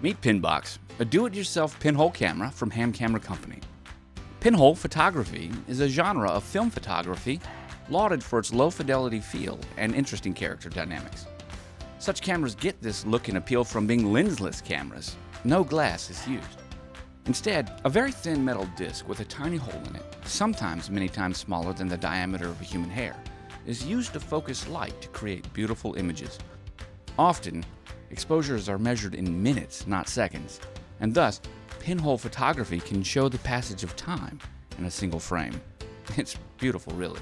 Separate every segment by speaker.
Speaker 1: Meet PinBox, a do-it-yourself pinhole camera from Hamm Camera Company. Pinhole Photography is a genre of film photography lauded for its low-fidelity feel and interesting character dynamics. Such cameras get this look and appeal from being lensless cameras. No glass is used. Instead, a very thin metal disc with a tiny hole in it, sometimes many times smaller than the diameter of a human hair, is used to focus light to create beautiful images. Often, exposures are measured in minutes, not seconds, and thus, pinhole photography can show the passage of time in a single frame. It's beautiful, really.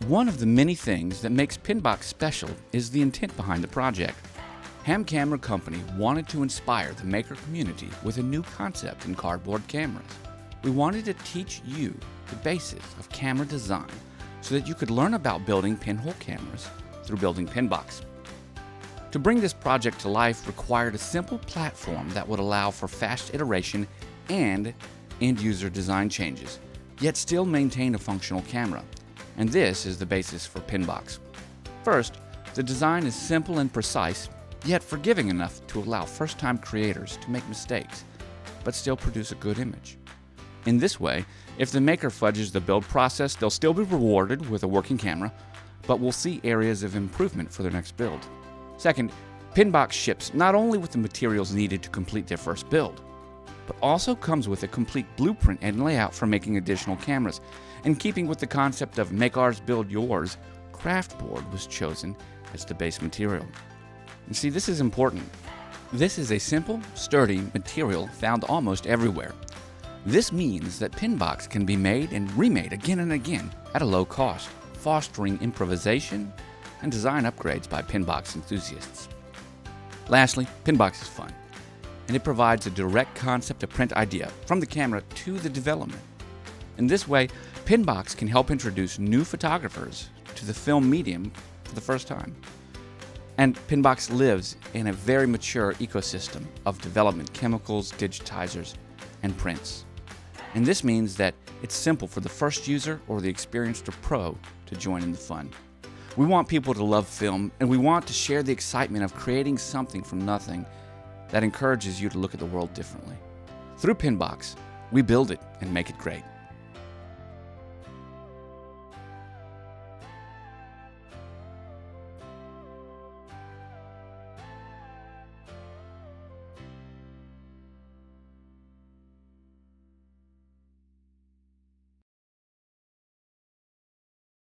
Speaker 1: One of the many things that makes PinBox special is the intent behind the project. Hamm Camera Company wanted to inspire the maker community with a new concept in cardboard cameras. We wanted to teach you the basics of camera design so that you could learn about building pinhole cameras through building PinBox. To bring this project to life required a simple platform that would allow for fast iteration and end-user design changes, yet still maintain a functional camera. And this is the basis for PinBox. First, the design is simple and precise, yet forgiving enough to allow first-time creators to make mistakes, but still produce a good image. In this way, if the maker fudges the build process, they'll still be rewarded with a working camera, but will see areas of improvement for their next build. Second, PinBox ships not only with the materials needed to complete their first build, but also comes with a complete blueprint and layout for making additional cameras. In keeping with the concept of make ours, build yours, craft board was chosen as the base material. And see, this is important. This is a simple, sturdy material found almost everywhere. This means that PinBox can be made and remade again and again at a low cost, fostering improvisation and design upgrades by PinBox enthusiasts. Lastly, PinBox is fun, and it provides a direct concept to print idea from the camera to the development. In this way, PinBox can help introduce new photographers to the film medium for the first time. And PinBox lives in a very mature ecosystem of development chemicals, digitizers, and prints. And this means that it's simple for the first user or the experienced or pro to join in the fun. We want people to love film, and we want to share the excitement of creating something from nothing that encourages you to look at the world differently. Through PinBox, we build it and make it great.